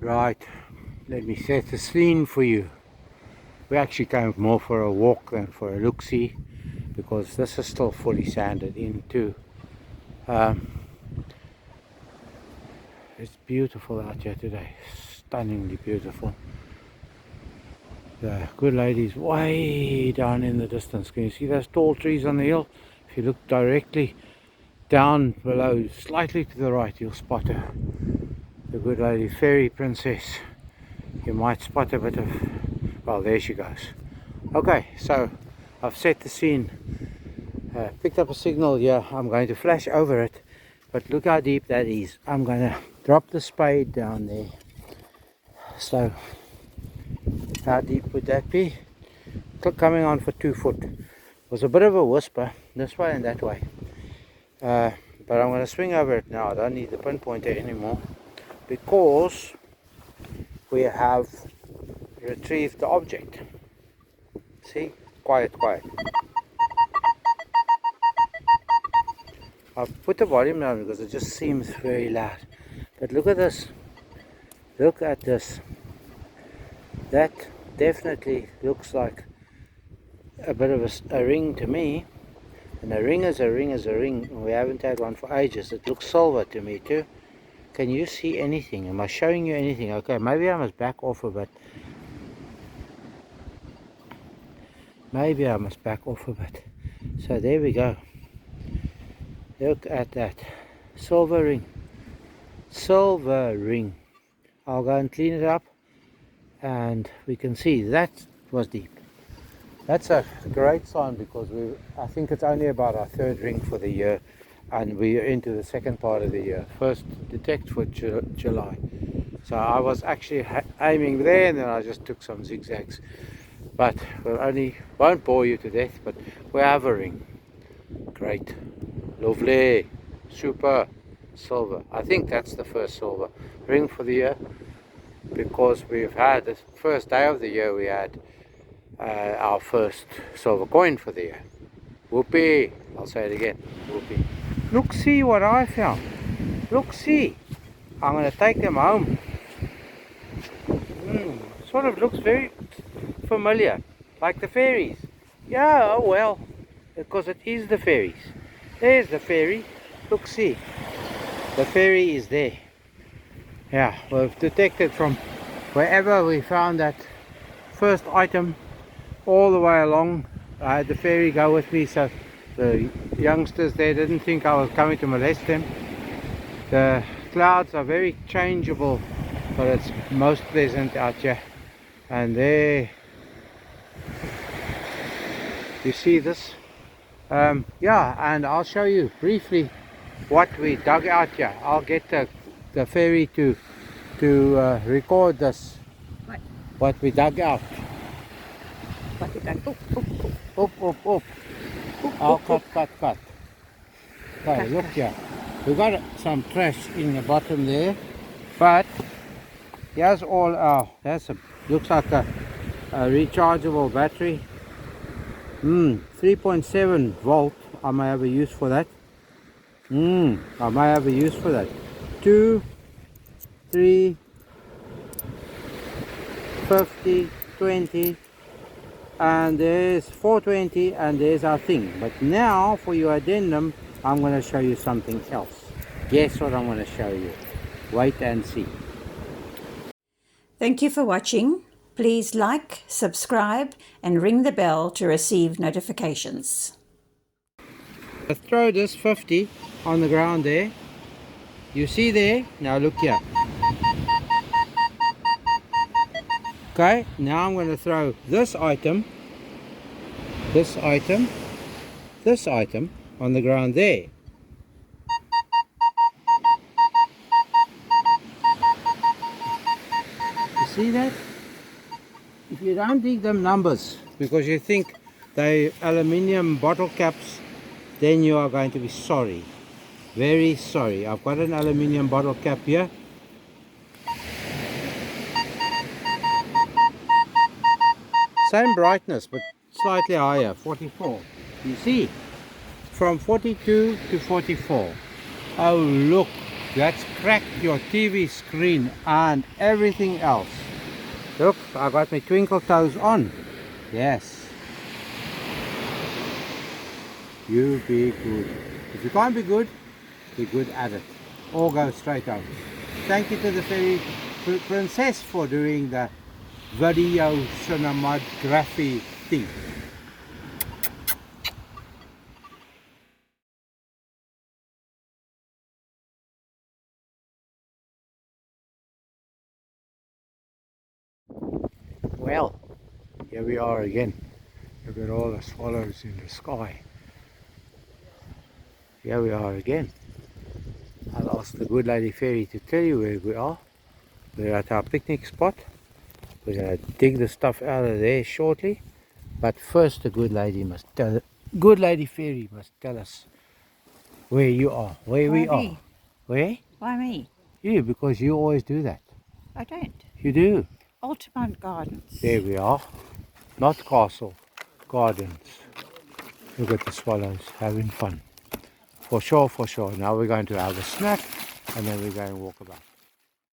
Right, let me set the scene for you. We actually came more for a walk than for a look-see, because this is still fully sanded in too. It's beautiful out here today, stunningly beautiful. The good lady's way down in the distance. Can you see those tall trees on the hill? If you look directly down below, slightly to the right, you'll spot her. The good lady, fairy princess. You might spot a bit of, well, there she goes. Okay, so I've set the scene, picked up a signal here. I'm going to flash over it, but look how deep that is. I'm going to drop the spade down there. So how deep would that be? Coming on for 2 foot. It was a bit of a whisper this way and that way, but I'm going to swing over it now. I don't need the pinpointer anymore, because we have retrieved the object. See? Quiet, quiet. I've put the volume down because it just seems very loud. But look at this. Look at this. That definitely looks like a bit of a ring to me. And a ring is a ring is a ring. We haven't had one for ages. It looks silver to me too. Can you see anything? Am I showing you anything? Okay, maybe I must back off a bit. Maybe I must back off a bit. So there we go. Look at that. Silver ring. Silver ring. I'll go and clean it up, and we can see that was deep. That's a great sign, because I think it's only about our third ring for the year, and we're into the second part of the year. First detect for July. So I was actually aiming there, and then I just took some zigzags. But won't bore you to death, but we have a ring. Great. Lovely. Super. Silver. I think that's the first silver ring for the year, because we've had the first day of the year, we had our first silver coin for the year. Whoopee. I'll say it again. Whoopee. Look, see what I found. Look, see. I'm going to take them home. Sort of looks very familiar, like the fairies. Yeah, oh well, because it is the fairies. There's the fairy. Look, see. The fairy is there. Yeah, we've detected from wherever we found that first item all the way along. I had the fairy go with me, so the youngsters there didn't think I was coming to molest them. The clouds are very changeable, but it's most pleasant out here. And there, you see this? Yeah, and I'll show you briefly what we dug out here. I'll get the fairy to record this. What we dug out. What you done? Up. I'll cut. Okay, look here. We got some trash in the bottom there, but here's all our. Looks like a rechargeable battery. 3.7 volt. I may have a use for that. 2, 3, 50, 20, and there's 420, and there's our thing. But now for your addendum, I'm going to show you something else. Guess what I'm going to show you? Wait and see. Thank you for watching. Please like, subscribe, and ring the bell to receive notifications. I throw this 50 on the ground there. You see there? Now look here. Okay, now I'm going to throw this item on the ground there. You see that? If you don't dig them numbers because you think they aluminium bottle caps, then you are going to be sorry. Very sorry. I've got an aluminium bottle cap here. Same brightness, but slightly higher, 44. You see? From 42 to 44. Oh, look. That's cracked your TV screen and everything else. Look, I got my twinkle toes on. Yes. You be good. If you can't be good at it. Or go straight out. Thank you to the fairy princess for doing the video cinematography thing. Well, here we are again. Look at all the swallows in the sky. Here we are again. I'll ask the good lady fairy to tell you where we are. We're at our picnic spot. We're going to dig the stuff out of there shortly. But first the good lady fairy must tell us where you are, where Why we are. me? Where? Why me? You, because you always do that. I don't. You do. Altamont Gardens. There we are. Not Castle Gardens. Look at the swallows having fun. For sure, for sure. Now we're going to have a snack and then we're going to walk about.